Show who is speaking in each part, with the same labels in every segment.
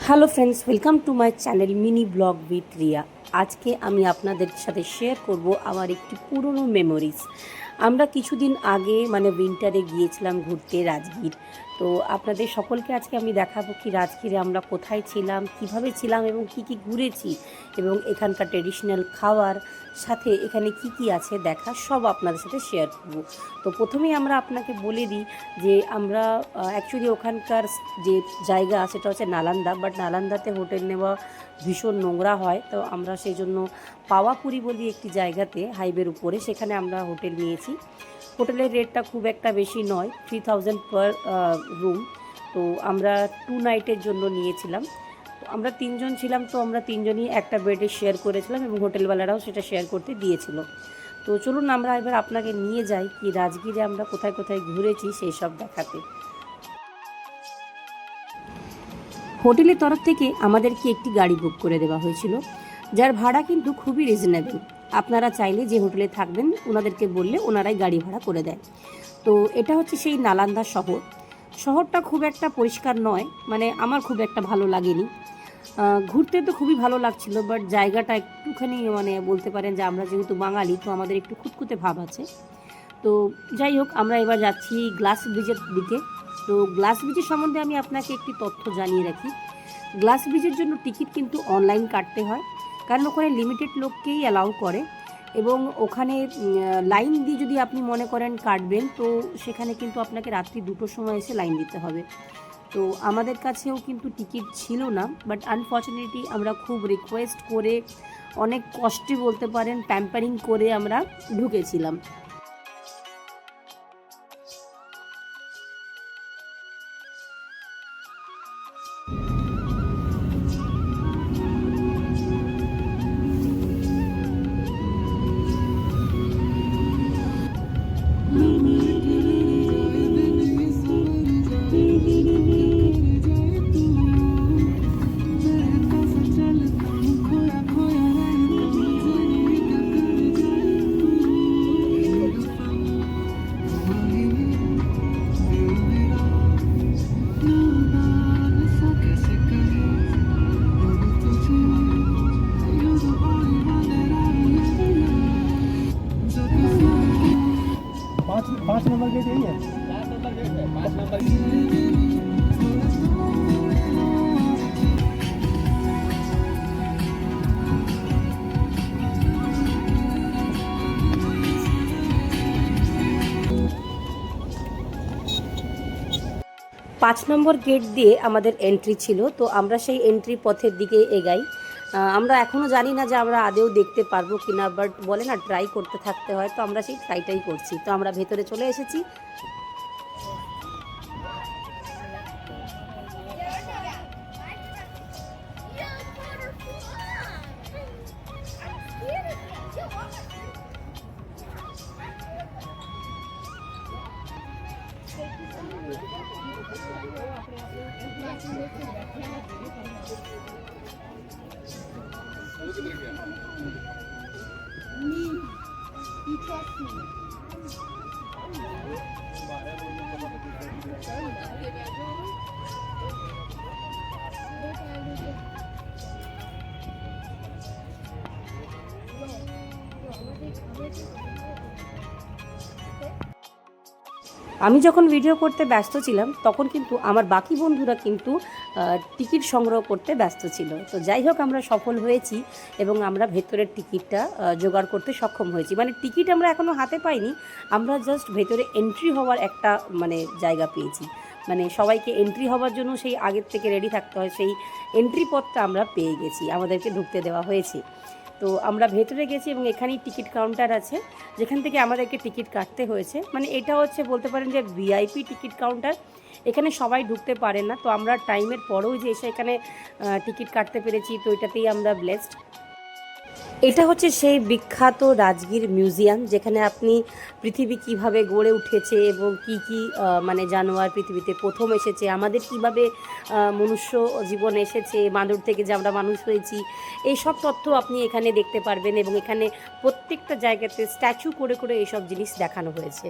Speaker 1: Hello friends, welcome to my channel mini blog with Riya. আজকে আমি আপনাদের সাথে শেয়ার করব আমার একটি পুরনো মেমোরিজ। আমরা কিছুদিন আগে উইন্টারে গিয়েছিলাম ঘুরতে রাজগীর। তো আপনাদের সকলকে আজকে আমি দেখাবো কি রাজগীরে আমরা কোথায় ছিলাম, কিভাবে ছিলাম এবং কি কি ঘুরেছি এবং এখানকার ট্রেডিশনাল খাওয়ার সাথে এখানে কি কি আছে দেখা সব আপনাদের সাথে শেয়ার করব। তো প্রথমেই আমরা আপনাকে বলে দিই যে আমরা অ্যাকচুয়ালি ওখানকার যে জায়গা সেটা হচ্ছে নালান্দা, বাট নালান্দাতে হোটেল নেওয়া ভীষণ নোংরা হয়। তো আমরা সেই জন্য পাওয়াপুরি বলি একটি জায়গাতে হাইওয়ের উপরে, সেখানে আমরা হোটেল নিয়েছি। হোটেলের রেটটা খুব একটা বেশি নয়, 3000 পার রুম। তো আমরা 2 নাইটের জন্য নিয়েছিলাম। তো আমরা 3জন ছিলাম, তো আমরা 3জনই একটা বেডে শেয়ার করেছিলাম এবং হোটেলওয়ালারাও সেটা শেয়ার করতে দিয়েছিল। তো চলুন আমরা এবার আপনাকে নিয়ে যাই কি রাজগীরে আমরা কোথায় কোথায় ঘুরেছি সেই সব দেখাতে। হোটেলের তরফ থেকে আমাদেরকে একটি গাড়ি বুক করে দেওয়া হয়েছিল, যার ভাড়া কিন্তু খুবই রিজনেবল। আপনারা চাইলে যে হোটেলে থাকবেন ওনাদেরকে বললে ওনারাই গাড়ি ভাড়া করে দেয়। তো এটা হচ্ছে সেই নালান্দা শহর। শহরটা খুব একটা পরিষ্কার নয়, আমার খুব একটা ভালো লাগেনি। ঘুরতে তো খুবই ভালো লাগছিল, বাট জায়গাটা একটুখানি বলতে পারেন যে আমরা যেহেতু বাঙালি তো আমাদের একটু খুঁতখুঁতে ভাব আছে। তো যাই হোক, আমরা এবার যাচ্ছি গ্লাস ব্রিজের দিকে। তো গ্লাস ব্রিজের সম্বন্ধে আমি আপনাকে একটি তথ্য জানিয়ে রাখি। গ্লাস ব্রিজের জন্য টিকিট কিন্তু অনলাইন কাটতে হয়, কারণ ওখানে লিমিটেড লোককেই অ্যালাউ করে এবং ওখানে লাইন দিয়ে যদি আপনি মনে করেন কাটবেন তো সেখানে কিন্তু আপনাকে রাত্রি 2টোর সময় এসে লাইন দিতে হবে। তো আমাদের কাছেও কিন্তু টিকিট ছিল না, বাট আনফর্চুনেটলি আমরা খুব রিকোয়েস্ট করে অনেক কষ্টে বলতে পারেন প্যাম্পারিং করে আমরা ঢুকেছিলাম।
Speaker 2: 5 नंबर गेट यही है। 7 नंबर गेट है, 5 नंबर5
Speaker 1: নম্বর গেট দিয়ে আমাদের এন্ট্রি ছিল। তো আমরা সেই এন্ট্রি পথের দিকে এগাই। আমরা এখনও জানি না যে আমরা আদেও দেখতে পারবো কিনা, বাট বলে না ট্রাই করতে থাকতে হয়, তো আমরা সেই ট্রাইটাই করছি। তো আমরা ভেতরে চলে এসেছি। আমি যখন ভিডিও করতে ব্যস্ত ছিলাম তখন কিন্তু আমার বাকি বন্ধুরা কিন্তু টিকিট সংগ্রহ করতে ব্যস্ত ছিল। তো যাই হোক, আমরা সফল হয়েছি এবং আমরা ভেতরের টিকিটটা জোগাড় করতে সক্ষম হয়েছি। টিকিট আমরা এখনও হাতে পাইনি, আমরা জাস্ট ভেতরে এন্ট্রি হওয়ার একটা জায়গা পেয়েছি। সবাইকে এন্ট্রি হওয়ার জন্য সেই আগের থেকে রেডি থাকতে হয়, সেই এন্ট্রি পথটা আমরা পেয়ে গেছি, আমাদেরকে ঢুকতে দেওয়া হয়েছে। তো আমরা ভেতরে গেছি এবং এখানেই টিকিট কাউন্টার আছে যেখান থেকে আমাদেরকে টিকিট কাটতে হয়েছে। এটা হচ্ছে বলতে পারেন যে ভিআইপি টিকিট কাউন্টার। এখানে সবাই ঢুকতে পারে না, তো আমরা টাইমের পরেও যে এসে এখানে টিকিট কাটতে পেরেছি, তো এটাতেই আমরা ব্লেসড। এটা হচ্ছে সেই বিখ্যাত রাজগীর মিউজিয়াম, যেখানে আপনি পৃথিবী কিভাবে গড়ে উঠেছে এবং কি কি জানোয়ার পৃথিবীতে প্রথম এসেছে, আমাদের কিভাবে মনুষ্য জীবন এসেছে, বাঁদর থেকে যে আমরা মানুষ হয়েছি, এই সব তথ্য আপনি এখানে দেখতে পারবেন। এবং এখানে প্রত্যেকটা জায়গাতে স্ট্যাচু করে করে এইসব জিনিস দেখানো হয়েছে।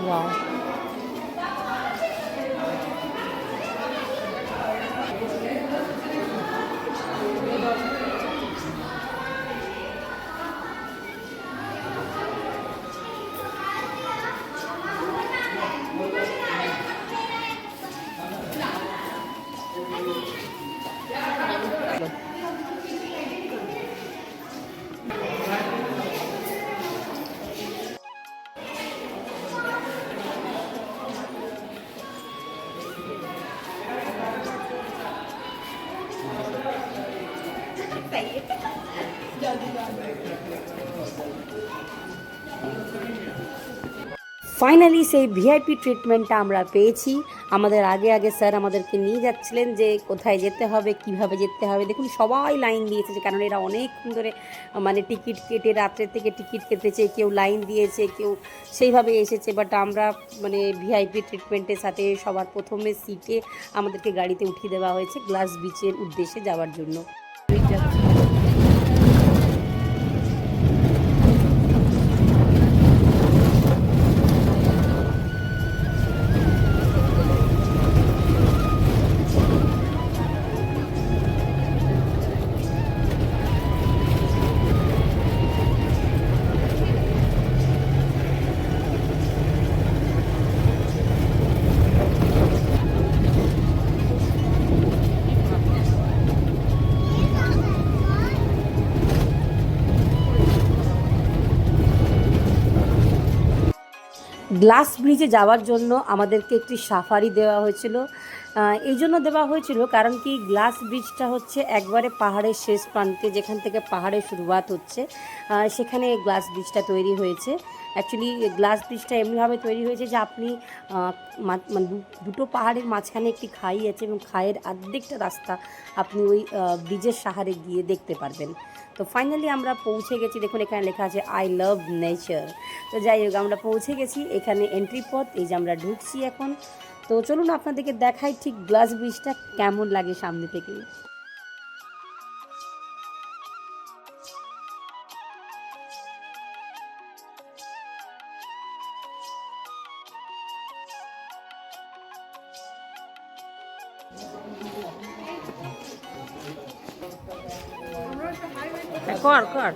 Speaker 1: ওয়াও, ফাইনালি সেই ভিআইপি ট্রিটমেন্টটা আমরা পেয়েছি। আমাদের আগে আগে স্যার আমাদেরকে নিয়ে যাচ্ছিলেন যে কোথায় যেতে হবে, কিভাবে যেতে হবে। দেখুন সবাই লাইন দিয়েছে, কারণ এরা অনেকক্ষণ ধরে মানে টিকিট কেটে রাত্রের থেকে টিকিট কেটেছে, কেউ লাইন দিয়েছে, কেউ সেইভাবে এসেছে। বাট আমরা মানে ভিআইপি ট্রিটমেন্টের সাথে সবার প্রথমে সিটে আমাদেরকে গাড়িতে উঠিয়ে দেওয়া হয়েছে গ্লাস বিচের উদ্দেশ্যে যাওয়ার জন্য। গ্লাস ব্রিজে যাওয়ার জন্য আমাদেরকে একটি সাফারি দেওয়া হয়েছিল। এই জন্য দেওয়া হয়েছিল কারণ কি গ্লাস ব্রিজটা হচ্ছে একবারে পাহাড়ের শেষ প্রান্তে, যেখান থেকে পাহাড়ের শুরুয়াত হচ্ছে, সেখানে গ্লাস ব্রিজটা তৈরি হয়েছে। অ্যাকচুয়ালি গ্লাস ব্রিজটা এমনিভাবে তৈরি হয়েছে যে আপনি মানে দুটো পাহাড়ের মাঝখানে একটি খাই আছে, এবং খাইয়ের অর্ধেকটা রাস্তা আপনি ওই ব্রিজের সাহারে গিয়ে দেখতে পারবেন। তো ফাইনালি আমরা পৌঁছে গেছি। দেখুন এখানে লেখা আছে আই লাভ নেচার। তো যাই হোক, আমরা পৌঁছে গেছি। এখানে এন্ট্রি পথ, এই যে আমরা ঢুকছি এখন। তো চলুন আপনাদেরকে দেখাই ঠিক গ্লাস ব্রিজটা কেমন লাগে সামনে থেকে। কর কর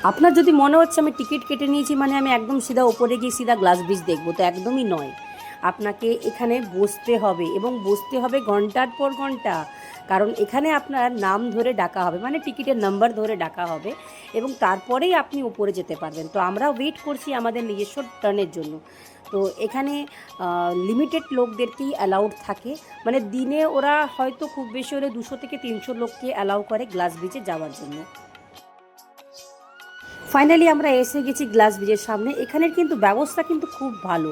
Speaker 1: আপনার যদি মনে হচ্ছে আমি টিকিট কেটে নিয়েছি মানে আমি একদম সিধা ওপরে গিয়ে সিধা গ্লাস ব্রিজ দেখবো, তো একদমই নয়। আপনাকে এখানে বসতে হবে, এবং বসতে হবে ঘন্টার পর ঘন্টা, কারণ এখানে আপনার নাম ধরে ডাকা হবে, মানে টিকিটের নাম্বার ধরে ডাকা হবে, এবং তারপরেই আপনি উপরে যেতে পারবেন। তো আমরা ওয়েট করছি আমাদের নিজস্ব টার্নের জন্য। তো এখানে লিমিটেড লোকদেরকেই অ্যালাউড থাকে, মানে দিনে ওরা হয়তো খুব বেশি হলে 200 থেকে 300 লোককে অ্যালাউ করে গ্লাস ব্রিজে যাওয়ার জন্য। ফাইনালি আমরা এসে গেছি গ্লাস ব্রিজের সামনে। এখানের কিন্তু ব্যবস্থা কিন্তু খুব ভালো।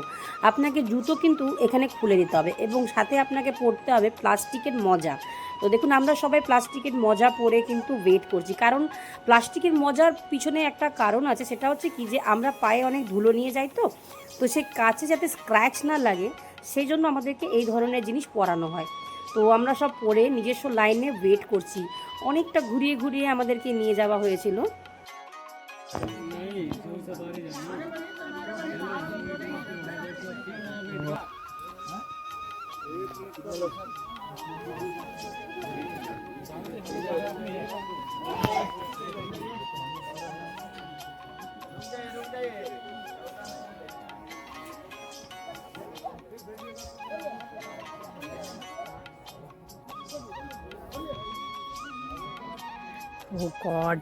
Speaker 1: আপনাকে জুতো কিন্তু এখানে খুলে দিতে হবে, এবং সাথে আপনাকে পরতে হবে প্লাস্টিকের মোজা। তো দেখুন আমরা সবাই প্লাস্টিকের মোজা পরে কিন্তু ওয়েট করছি, কারণ প্লাস্টিকের মোজার পিছনে একটা কারণ আছে, সেটা হচ্ছে কি যে আমরা পায়ে অনেক ধুলো নিয়ে যাই, তো সেই কাছে যাতে স্ক্র্যাচ না লাগে সেই জন্য আমাদেরকে এই ধরনের জিনিস পরানো হয়। তো আমরা সব পরে নিজস্ব লাইনে ওয়েট করছি। অনেকটা ঘুরিয়ে ঘুরিয়ে আমাদেরকে নিয়ে যাওয়া হয়েছিল। Oh God.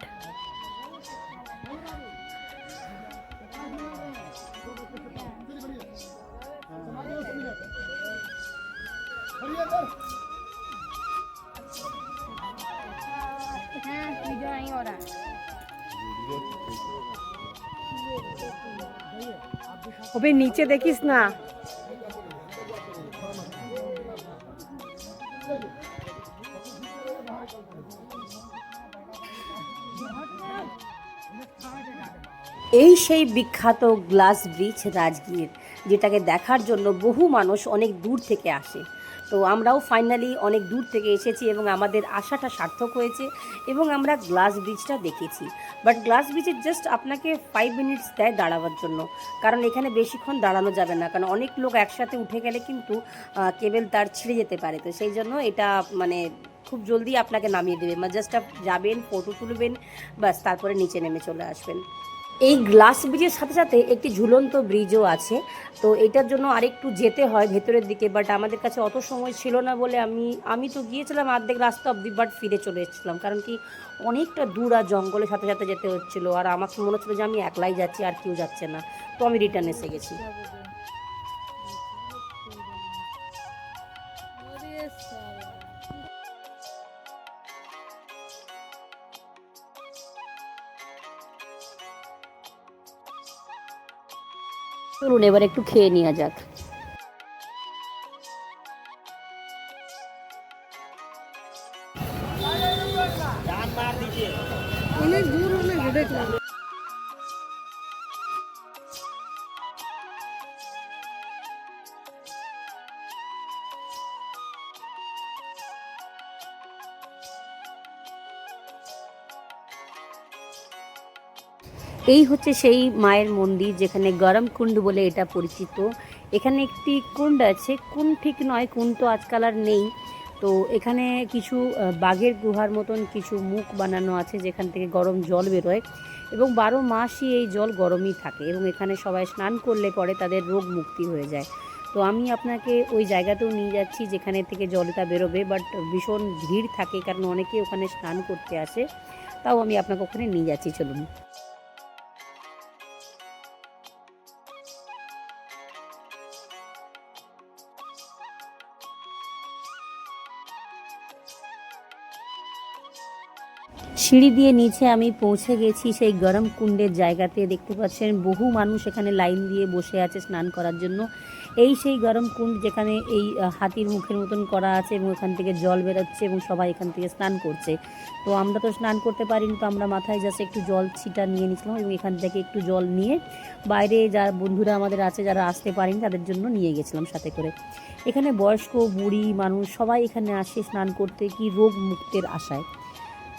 Speaker 1: ওবে নিচে দেখিস না। এই সেই বিখ্যাত গ্লাস ব্রিজ রাজগীর। যেটাকে দেখার জন্য বহু মানুষ অনেক দূর থেকে আসে। তো আমরাও ফাইনালি অনেক দূর থেকে এসেছি এবং আমাদের আশাটা সার্থক হয়েছে এবং আমরা গ্লাস ব্রিজটা দেখেছি। বাট গ্লাস ব্রিজে জাস্ট আপনাকে 5 মিনিটস দেয় দাঁড়াবার জন্য, কারণ এখানে বেশিক্ষণ দাঁড়ানো যাবে না, কারণ অনেক লোক একসাথে উঠে গেলে কিন্তু কেবল তার ছিঁড়ে যেতে পারে। তো সেই জন্য এটা মানে খুব জলদি আপনাকে নামিয়ে দেবে, মানে জাস্ট যাবেন, ফটো তুলবেন, ব্যাস তারপরে নিচে নেমে চলে আসবেন। এই গ্লাস ব্রিজের সাথে সাথে একটি ঝুলন্ত ব্রিজও আছে। তো এটার জন্য আরেকটু যেতে হয় ভেতরের দিকে, বাট আমাদের কাছে অত সময় ছিল না বলে আমি তো গিয়েছিলাম অর্ধেক রাস্তা অবধি, বাট ফিরে চলে এসেছিলাম, কারণ কি অনেকটা দূর আর জঙ্গলের সাথে সাথে যেতে হচ্ছিলো, আর আমার মনে হচ্ছিলো যে আমি একলাই যাচ্ছি আর কেউ যাচ্ছে না, তো আমি রিটার্ন এসে গেছি। চলুন এবার একটু খেয়ে নেওয়া যাক।
Speaker 2: অনেক দূর অনেক হেডেক লাগে।
Speaker 1: এই হচ্ছে সেই মায়ের মন্দির যেখানে গরম কুণ্ড বলে এটা পরিচিত। এখানে একটি কুণ্ড আছে, কুণ্ড ঠিক নয়, কুণ্ড তো আজকাল আর নেই। তো এখানে কিছু বাঘের গুহার মতন কিছু মুখ বানানো আছে যেখান থেকে গরম জল বেরোয় এবং 12 মাসই এই জল গরমই থাকে এবং এখানে সবাই স্নান করলে পরে তাদের রোগ মুক্তি হয়ে যায়। তো আমি আপনাকে ওই জায়গাতেও নিয়ে যাচ্ছি যেখানে থেকে জলটা বেরোবে, বাট ভীষণ ভিড় থাকে কারণ অনেকে ওখানে স্নান করতে আসে। তাও আমি আপনাকে ওখানে নিয়ে যাচ্ছি, চলুন। সিঁড়ি দিয়ে নিচে আমি পৌঁছে গেছি সেই গরম কুণ্ডের জায়গাতে। দেখতে পাচ্ছেন বহু মানুষ এখানে লাইন দিয়ে বসে আছে স্নান করার জন্য। এই সেই গরম কুণ্ড যেখানে এই হাতির মুখের মতন করা আছে এবং এখান থেকে জল বেরোচ্ছে এবং সবাই এখান থেকে স্নান করছে। তো আমরা তো স্নান করতে পারিনি, তো আমরা মাথায় জাস্ট একটু জল ছিটা নিয়ে নিয়েছিলাম এবং এখান থেকে একটু জল নিয়ে বাইরে যারা বন্ধুরা আমাদের আছে যারা আসতে পারেনি তাদের জন্য নিয়ে গেছিলাম সাথে করে। এখানে বয়স্ক বুড়ি মানুষ সবাই এখানে আসে স্নান করতে, কি রোগ মুক্তের আশায়।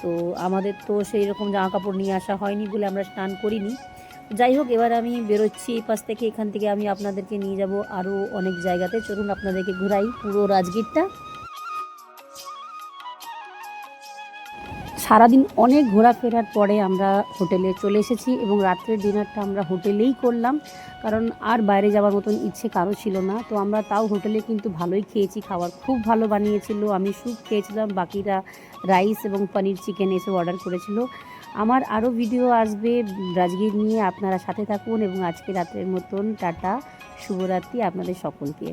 Speaker 1: তো আমাদের তো সেই রকম জামা কাপড় নিয়ে আসা হয়নি বলে আমরা স্নান করিনি। যাই হোক, এবার আমি বেরোচ্ছি এই পাশ থেকে। এখান থেকে আমি আপনাদেরকে নিয়ে যাব আরও অনেক জায়গাতে। চলুন আপনাদেরকে ঘুরাই পুরো রাজগীরটা। সারাদিন অনেক ঘোরাফেরার পরে আমরা হোটেলে চলে এসেছি এবং রাত্রের ডিনারটা আমরা হোটেলেই করলাম, কারণ আর বাইরে যাওয়ার মতন ইচ্ছে কারো ছিল না। তো আমরা তাও হোটেলে কিন্তু ভালোই খেয়েছি, খাবার খুব ভালো বানিয়েছিল। আমি স্যুপ খেয়েছিলাম, বাকিরা রাইস এবং পনির চিকেন এসব অর্ডার করেছিল। আমার আরও ভিডিও আসবে রাজগীর নিয়ে, আপনারা সাথে থাকুন এবং আজকে রাতের মতন টাটা, শুভরাত্রি আপনাদের সকলকে।